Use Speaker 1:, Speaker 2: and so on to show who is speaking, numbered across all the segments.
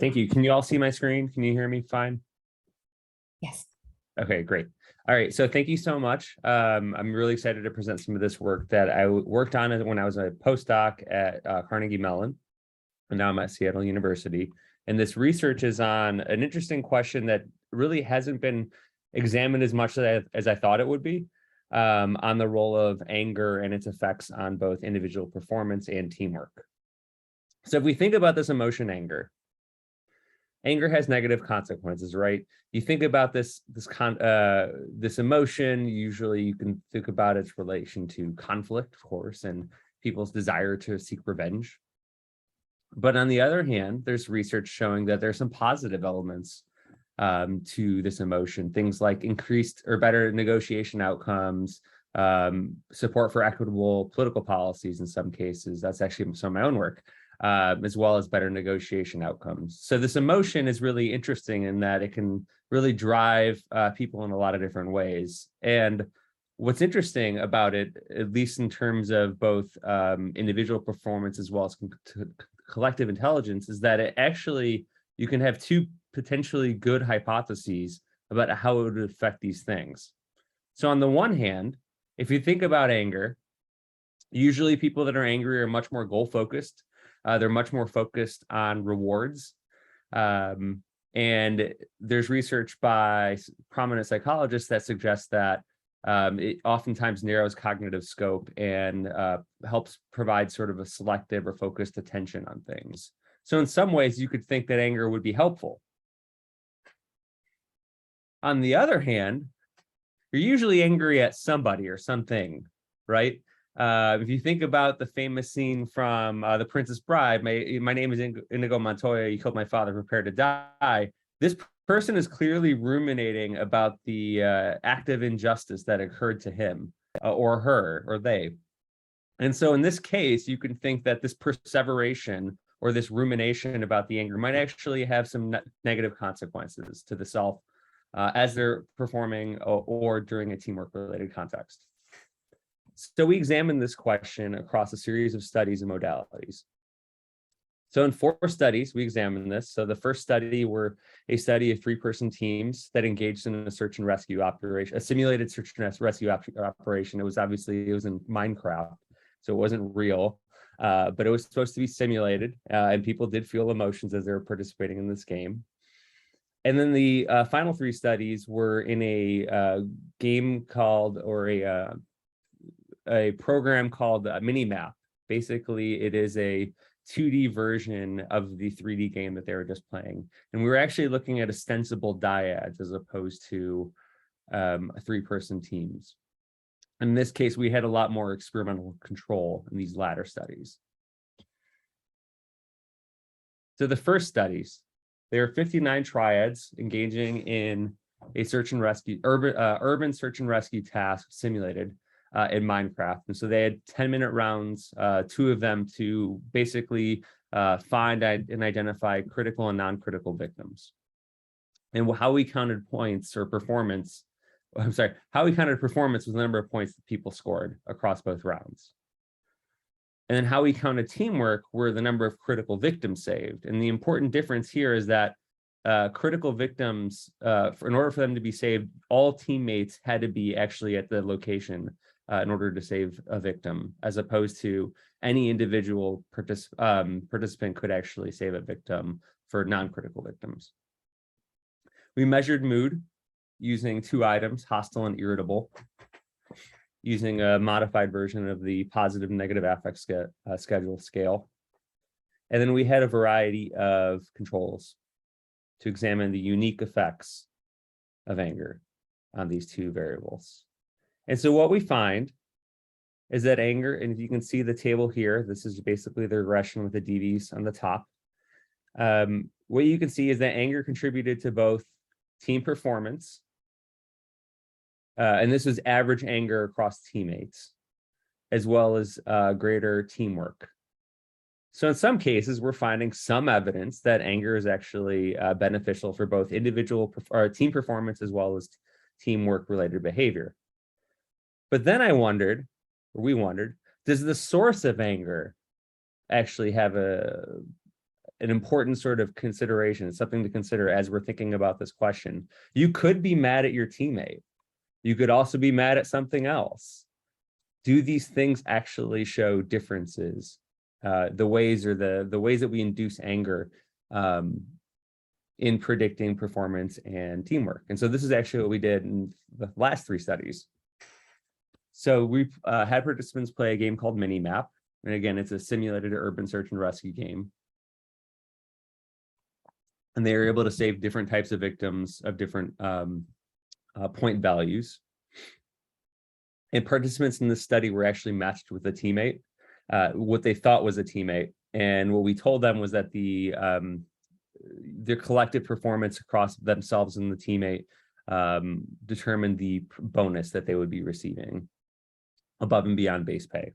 Speaker 1: Thank you. Can you all see my screen? Can you hear me fine?
Speaker 2: Yes.
Speaker 1: Okay, great. All right, so thank you so much. I'm really excited to present some of this work that I worked on when I was a postdoc at Carnegie Mellon, and now I'm at Seattle University. And this research is on an interesting question that really hasn't been examined as much as I thought it would be, on the role of anger and its effects on both individual performance and teamwork. So if we think about this emotion, anger has negative consequences, right? You think about this emotion, usually you can think about its relation to conflict, of course, and people's desire to seek revenge. But on the other hand, there's research showing that there's some positive elements to this emotion, things like increased or better negotiation outcomes, support for equitable political policies in some cases. That's actually some of my own work. As well as better negotiation outcomes. So this emotion is really interesting in that it can really drive people in a lot of different ways. And what's interesting about it, at least in terms of both individual performance as well as collective intelligence, is that it actually, you can have two potentially good hypotheses about how it would affect these things. So on the one hand, if you think about anger, usually people that are angry are much more goal-focused. They're much more focused on rewards. And there's research by prominent psychologists that suggests that it oftentimes narrows cognitive scope and helps provide sort of a selective or focused attention on things. So in some ways, you could think that anger would be helpful. On the other hand, you're usually angry at somebody or something, right? If you think about the famous scene from The Princess Bride, my name is Inigo Montoya, you killed my father, prepare to die. This person is clearly ruminating about the act of injustice that occurred to him or her or they. And so in this case, you can think that this perseveration or this rumination about the anger might actually have some negative consequences to the self as they're performing or during a teamwork related context. So we examined this question across a series of studies and modalities. So in 4 studies, we examined this. So the first study were a study of 3-person teams that engaged in a search and rescue operation, a simulated search and rescue operation. It was in Minecraft, so it wasn't real, but it was supposed to be simulated, and people did feel emotions as they were participating in this game. And then the final 3 studies were in a game called, or a program called Minimap. Basically, it is a 2D version of the 3D game that they were just playing. And we were actually looking at ostensible dyads as opposed to 3-person teams. In this case, we had a lot more experimental control in these latter studies. So the first studies, there are 59 triads engaging in a search and rescue, urban search and rescue task simulated in Minecraft. And so they had 10-minute rounds, 2 of them to basically find and identify critical and non-critical victims. And how we counted points or performance, how we counted performance was the number of points that people scored across both rounds. And then how we counted teamwork were the number of critical victims saved. And the important difference here is that critical victims, in order for them to be saved, all teammates had to be actually at the location in order to save a victim, as opposed to any individual participant could actually save a victim for non-critical victims. We measured mood using 2 items, hostile and irritable, using a modified version of the positive and negative affect schedule scale. And then we had a variety of controls to examine the unique effects of anger on these 2 variables. And so what we find is that anger, and if you can see the table here, this is basically the regression with the DVs on the top. What you can see is that anger contributed to both team performance, and this was average anger across teammates, as well as greater teamwork. So in some cases, we're finding some evidence that anger is actually beneficial for both individual or team performance as well as teamwork related behavior. But then we wondered, does the source of anger actually have an important sort of consideration. It's something to consider as we're thinking about this question. You could be mad at your teammate. You could also be mad at something else. Do these things actually show differences? The ways that we induce anger in predicting performance and teamwork. And so this is actually what we did in the last 3 studies. So we had participants play a game called Minimap. And again, it's a simulated urban search and rescue game. And they were able to save different types of victims of different point values. And participants in this study were actually matched with a teammate, what they thought was a teammate. And what we told them was that their collective performance across themselves and the teammate determined the bonus that they would be receiving above and beyond base pay.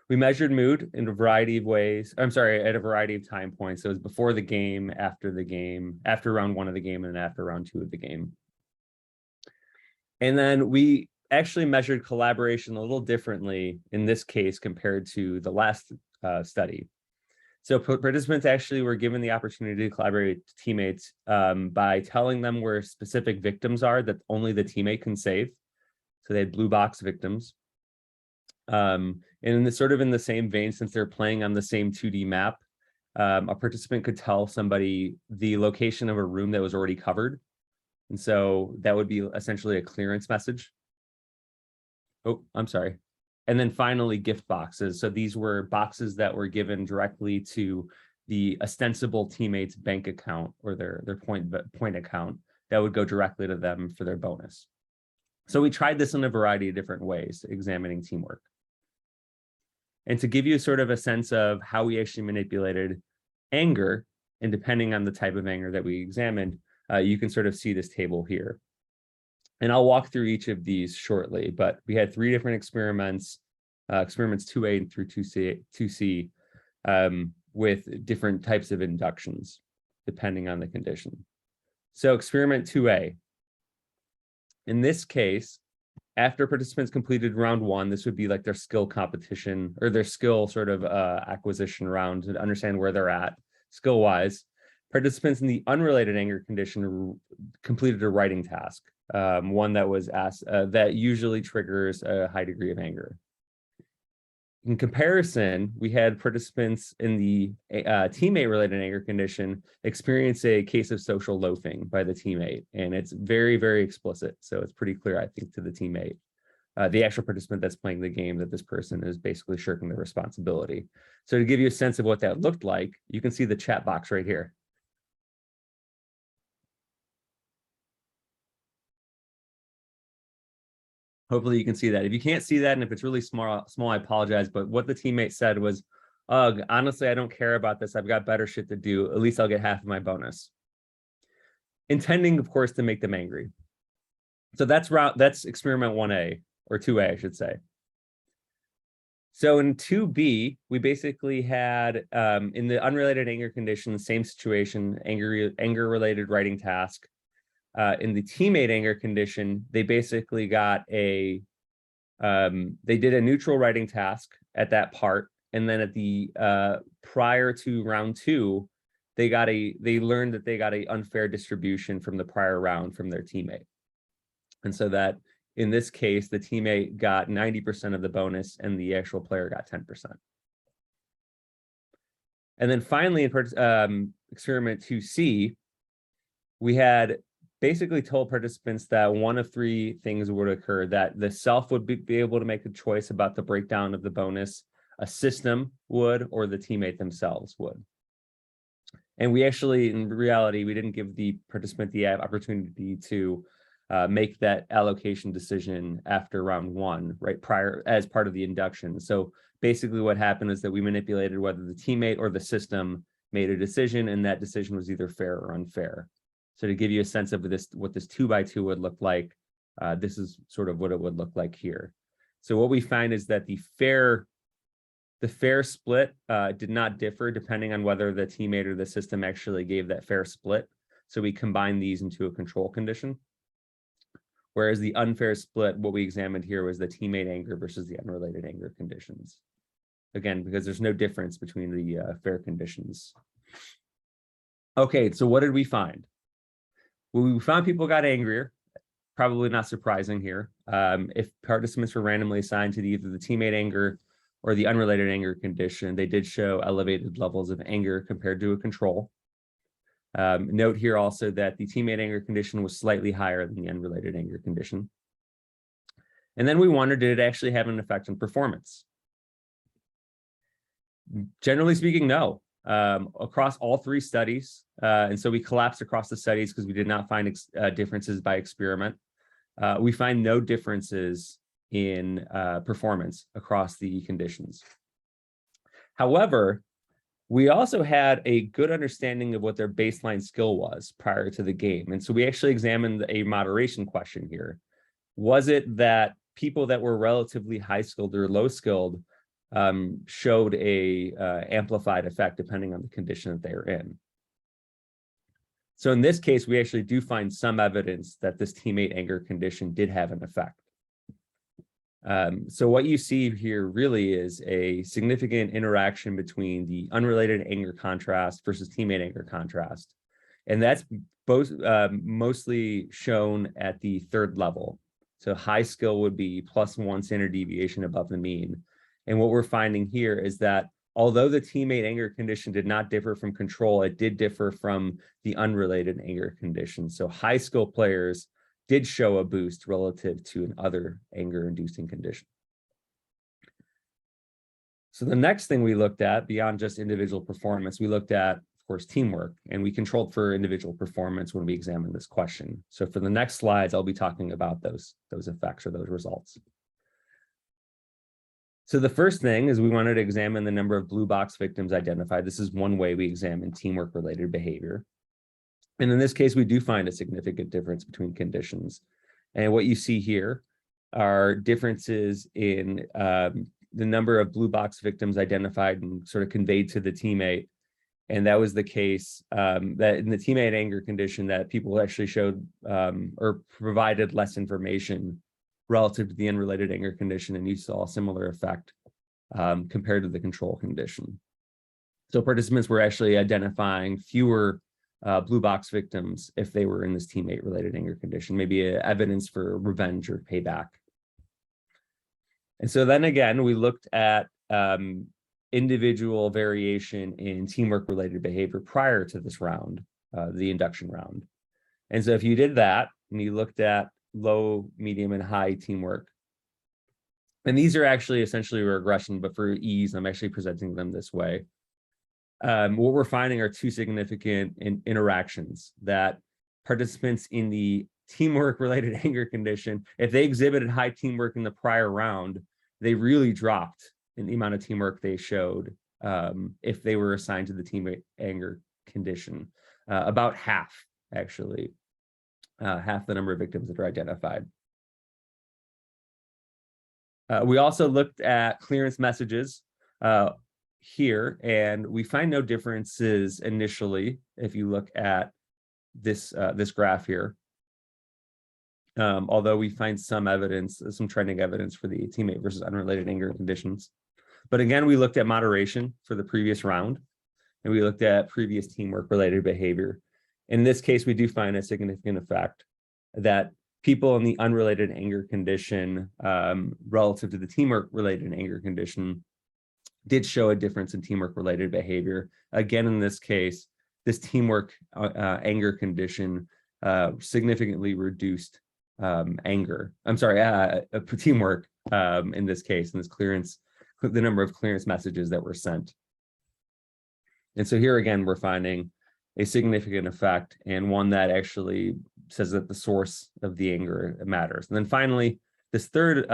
Speaker 1: We measured mood in a variety of ways. I'm sorry, at a variety of time points. So it was before the game, after round 1 of the game, and then after round 2 of the game. And then we actually measured collaboration a little differently in this case compared to the last study. So participants actually were given the opportunity to collaborate with teammates by telling them where specific victims are that only the teammate can save. So they had blue box victims. And in the same vein, since they're playing on the same 2D map, a participant could tell somebody the location of a room that was already covered. And so that would be essentially a clearance message. Oh, I'm sorry. And then finally, gift boxes. So these were boxes that were given directly to the ostensible teammate's bank account or their point account that would go directly to them for their bonus. So we tried this in a variety of different ways, examining teamwork. And to give you sort of a sense of how we actually manipulated anger, and depending on the type of anger that we examined, you can sort of see this table here. And I'll walk through each of these shortly, but we had 3 different experiments, experiments 2A through 2C, with different types of inductions, depending on the condition. So experiment 2A. In this case, after participants completed round 1, this would be like their skill competition or their skill sort of acquisition round to understand where they're at skill-wise. Participants in the unrelated anger condition completed a writing task, one that was asked that usually triggers a high degree of anger. In comparison, we had participants in the teammate-related anger condition experience a case of social loafing by the teammate, and it's very, very explicit. So it's pretty clear, I think, to the teammate, the actual participant that's playing the game, that this person is basically shirking their responsibility. So to give you a sense of what that looked like, you can see the chat box right here. Hopefully you can see that. If you can't see that, and if it's really small, I apologize. But what the teammate said was, "Ugh, honestly, I don't care about this. I've got better shit to do. At least I'll get half of my bonus." Intending, of course, to make them angry. So that's experiment 1A, or 2A, I should say. So in 2B, we basically had, in the unrelated anger condition, same situation, anger-related writing task. In the teammate anger condition, they basically got they did a neutral writing task at that part. And then at the, prior to round 2, they learned that they got an unfair distribution from the prior round from their teammate. And so that in this case, the teammate got 90% of the bonus and the actual player got 10%. And then finally, in experiment 2C, we had basically told participants that one of 3 things would occur: that the self would be able to make a choice about the breakdown of the bonus, a system would, or the teammate themselves would. And we actually, in reality, we didn't give the participant the opportunity to make that allocation decision after round 1, right, prior, as part of the induction. So basically what happened is that we manipulated whether the teammate or the system made a decision, and that decision was either fair or unfair. So to give you a sense of what this 2x2 would look like, this is sort of what it would look like here. So what we find is that the fair split did not differ depending on whether the teammate or the system actually gave that fair split. So we combined these into a control condition. Whereas the unfair split, what we examined here was the teammate anger versus the unrelated anger conditions. Again, because there's no difference between the fair conditions Okay, so what did we find? Well, we found people got angrier. Probably not surprising here. If participants were randomly assigned to either the teammate anger or the unrelated anger condition, they did show elevated levels of anger compared to a control. Note here also that the teammate anger condition was slightly higher than the unrelated anger condition. And then we wondered, did it actually have an effect on performance? Generally speaking, no. Across all 3 studies, and so we collapsed across the studies because we did not find differences by experiment. We find no differences in performance across the conditions. However, we also had a good understanding of what their baseline skill was prior to the game. And so we actually examined a moderation question here. Was it that people that were relatively high skilled or low skilled showed a amplified effect depending on the condition that they are in? So in this case, we actually do find some evidence that this teammate anger condition did have an effect. So what you see here really is a significant interaction between the unrelated anger contrast versus teammate anger contrast. And that's both mostly shown at the 3rd level. So high skill would be +1 standard deviation above the mean. And what we're finding here is that although the teammate anger condition did not differ from control, it did differ from the unrelated anger condition. So high skill players did show a boost relative to an other anger-inducing condition. So the next thing we looked at, beyond just individual performance, we looked at, of course, teamwork, and we controlled for individual performance when we examined this question. So for the next slides, I'll be talking about those effects or those results. So the first thing is we wanted to examine the number of blue box victims identified. This is one way we examine teamwork-related behavior. And in this case, we do find a significant difference between conditions. And what you see here are differences in the number of blue box victims identified and sort of conveyed to the teammate. And that was the case that in the teammate anger condition that people actually showed or provided less information relative to the unrelated anger condition. And you saw a similar effect compared to the control condition. So participants were actually identifying fewer blue box victims if they were in this teammate related anger condition, maybe evidence for revenge or payback. And so then again, we looked at individual variation in teamwork related behavior prior to this round, the induction round. And so if you did that and you looked at low, medium, and high teamwork, and these are actually essentially regression, but for ease, I'm actually presenting them this way. What we're finding are 2 significant interactions that participants in the teamwork related anger condition, if they exhibited high teamwork in the prior round, they really dropped in the amount of teamwork they showed if they were assigned to the teammate anger condition. About half, actually, half the number of victims that are identified. We also looked at clearance messages here, and we find no differences initially if you look at this this graph here. Although we find some evidence, some trending evidence for the teammate versus unrelated anger conditions. But again, we looked at moderation for the previous round, and we looked at previous teamwork related behavior. In this case, we do find a significant effect that people in the unrelated anger condition relative to the teamwork related anger condition did show a difference in teamwork related behavior. Again, in this case, this teamwork anger condition significantly reduced teamwork in this case, in this clearance, the number of clearance messages that were sent. And so here again, we're finding a significant effect, and one that actually says that the source of the anger matters. And then finally, this third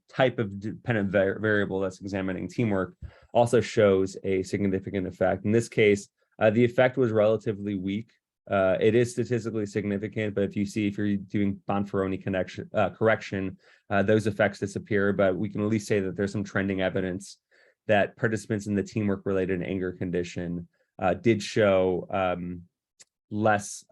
Speaker 1: type of dependent variable that's examining teamwork also shows a significant effect. In this case, the effect was relatively weak. It is statistically significant, but if you're doing Bonferroni correction, those effects disappear. But we can at least say that there's some trending evidence that participants in the teamwork-related anger condition did show less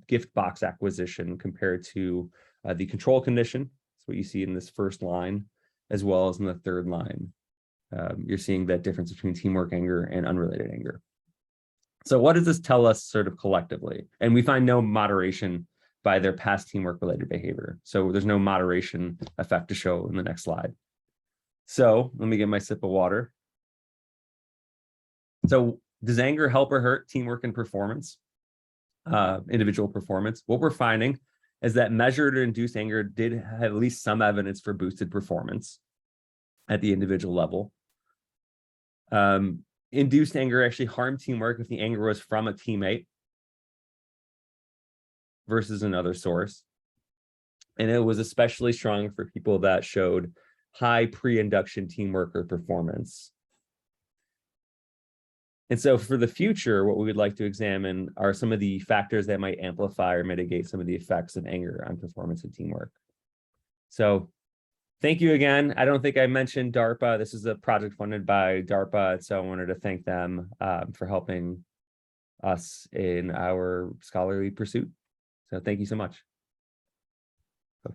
Speaker 1: gift box acquisition compared to the control condition. That's what you see in this first line, as well as in the third line. You're seeing that difference between teamwork anger and unrelated anger. So what does this tell us sort of collectively? And we find no moderation by their past teamwork related behavior. So there's no moderation effect to show in the next slide. So let me get my sip of water. So does anger help or hurt teamwork and performance, individual performance? What we're finding is that measured or induced anger did have at least some evidence for boosted performance at the individual level. Induced anger actually harmed teamwork if the anger was from a teammate versus another source. And it was especially strong for people that showed high pre-induction teamwork or performance. And so for the future, what we would like to examine are some of the factors that might amplify or mitigate some of the effects of anger on performance and teamwork. So thank you again. I don't think I mentioned DARPA. This is a project funded by DARPA. So I wanted to thank them for helping us in our scholarly pursuit. So thank you so much.